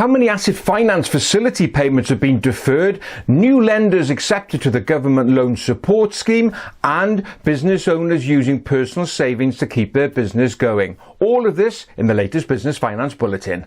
How many asset finance facility payments have been deferred, new lenders accepted to the government loan support scheme, and business owners using personal savings to keep their business going. All of this in the latest Business Finance Bulletin.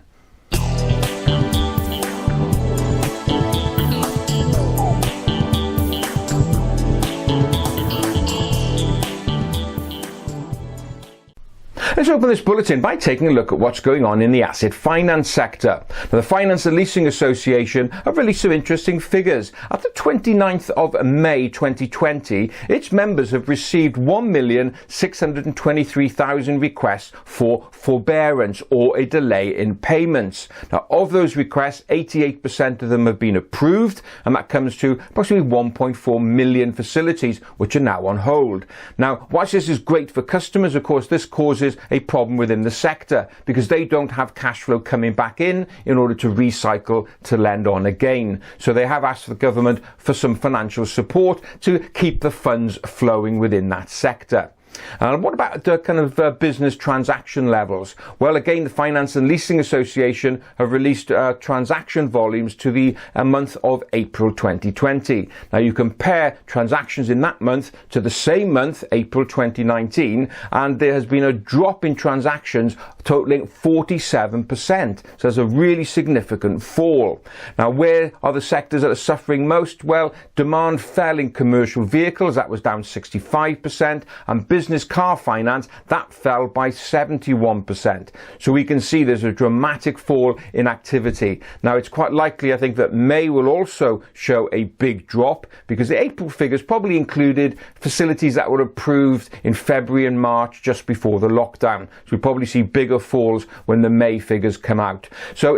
Let's open this bulletin by taking a look at what's going on in the asset finance sector. Now, the Finance and Leasing Association have released some interesting figures. At the 29th of May 2020, its members have received 1,623,000 requests for forbearance or a delay in payments. Now, of those requests, 88% of them have been approved, and that comes to approximately 1.4 million facilities which are now on hold. Now, whilst this is great for customers, of course, this causes a problem within the sector because they don't have cash flow coming back in order to recycle to lend on again. So they have asked the government for some financial support to keep the funds flowing within that sector. What about the kind of business transaction levels? Well, again, the Finance and Leasing Association have released transaction volumes to the month of April 2020. Now, you compare transactions in that month to the same month, April 2019, and there has been a drop in transactions totaling 47%. So there's a really significant fall. Now, where are the sectors that are suffering most? Well, demand fell in commercial vehicles. That was down 65%, and business car finance, that fell by 71%. So we can see there's a dramatic fall in activity. Now, it's quite likely, I think, that May will also show a big drop because the April figures probably included facilities that were approved in February and March just before the lockdown. So we'll probably see bigger falls when the May figures come out. So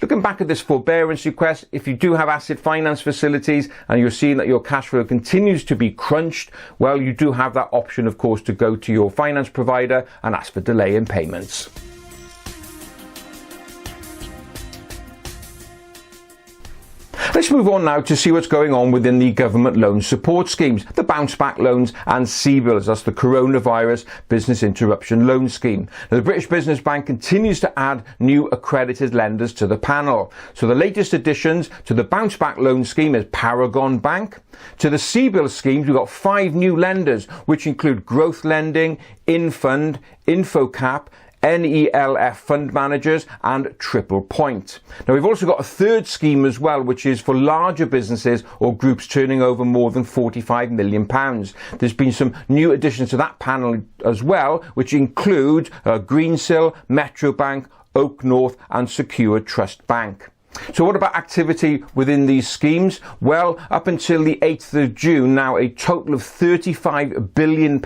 looking back at this forbearance request, if you do have asset finance facilities and you're seeing that your cash flow continues to be crunched, well, you do have that option, of course, to go to your finance provider and ask for delay in payments. Let's move on now to see what's going on within the government loan support schemes, the bounce back loans and CBILS, that's the coronavirus business interruption loan scheme. Now, the British Business Bank continues to add new accredited lenders to the panel. So the latest additions to the bounce back loan scheme is Paragon Bank. To the CBILS schemes, we've got 5 new lenders, which include Growth Lending, Infund, Infocap, NELF fund managers and Triple Point. Now, we've also got a third scheme as well, which is for larger businesses or groups turning over more than £45 million. There's been some new additions to that panel as well, which include Greensill, Metrobank, Oak North and Secure Trust Bank. So what about activity within these schemes? Well, up until the 8th of June, now a total of £35 billion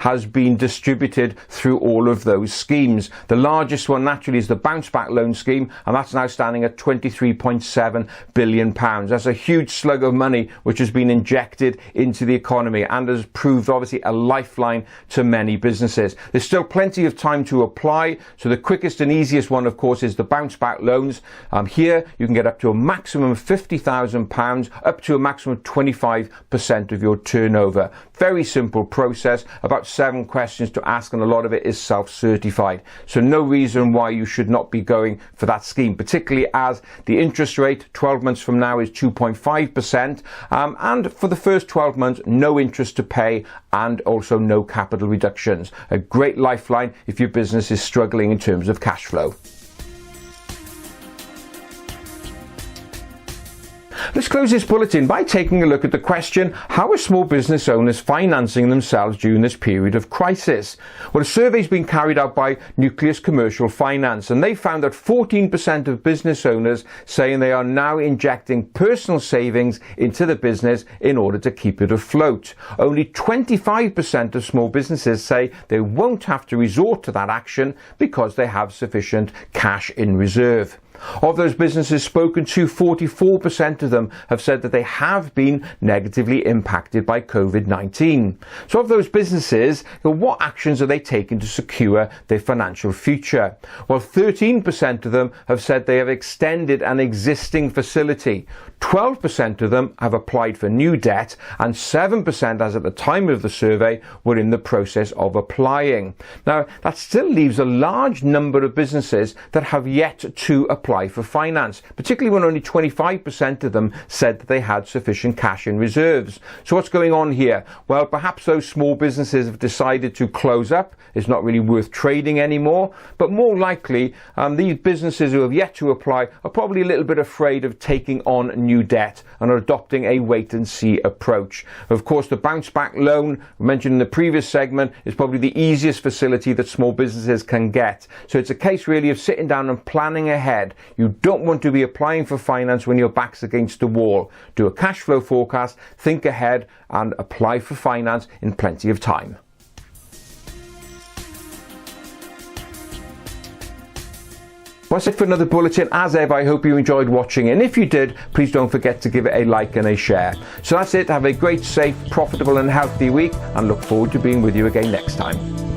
has been distributed through all of those schemes. The largest one naturally is the bounce back loan scheme, and that's now standing at £23.7 billion. That's a huge slug of money which has been injected into the economy and has proved obviously a lifeline to many businesses. There's still plenty of time to apply, so the quickest and easiest one, of course, is the bounce back loans. Here you can get up to a maximum of £50,000, up to a maximum of 25% of your turnover. Very simple process, about 7 questions to ask, and a lot of it is self-certified. So no reason why you should not be going for that scheme, particularly as the interest rate 12 months from now is 2.5%, and for the first 12 months, no interest to pay and also no capital reductions. A great lifeline if your business is struggling in terms of cash flow. Let's close this bulletin by taking a look at the question, how are small business owners financing themselves during this period of crisis? Well, a survey has been carried out by Nucleus Commercial Finance, and they found that 14% of business owners saying they are now injecting personal savings into the business in order to keep it afloat. Only 25% of small businesses say they won't have to resort to that action because they have sufficient cash in reserve. Of those businesses spoken to, 44% of them have said that they have been negatively impacted by COVID-19. So of those businesses, what actions are they taking to secure their financial future? Well, 13% of them have said they have extended an existing facility. 12% of them have applied for new debt, and 7%, as at the time of the survey, were in the process of applying. Now, that still leaves a large number of businesses that have yet to apply apply for finance, particularly when only 25% of them said that they had sufficient cash in reserves. So what's going on here? Well, perhaps those small businesses have decided to close up. It's not really worth trading anymore. But more likely, these businesses who have yet to apply are probably a little bit afraid of taking on new debt and are adopting a wait-and-see approach. Of course, the bounce-back loan mentioned in the previous segment is probably the easiest facility that small businesses can get. So it's a case really of sitting down and planning ahead. You don't want to be applying for finance when your back's against the wall. Do a cash flow forecast, think ahead, and apply for finance in plenty of time. Well, that's it for another bulletin. As ever, I hope you enjoyed watching, and if you did, please don't forget to give it a like and a share. So that's it. Have a great, safe, profitable and healthy week, and look forward to being with you again next time.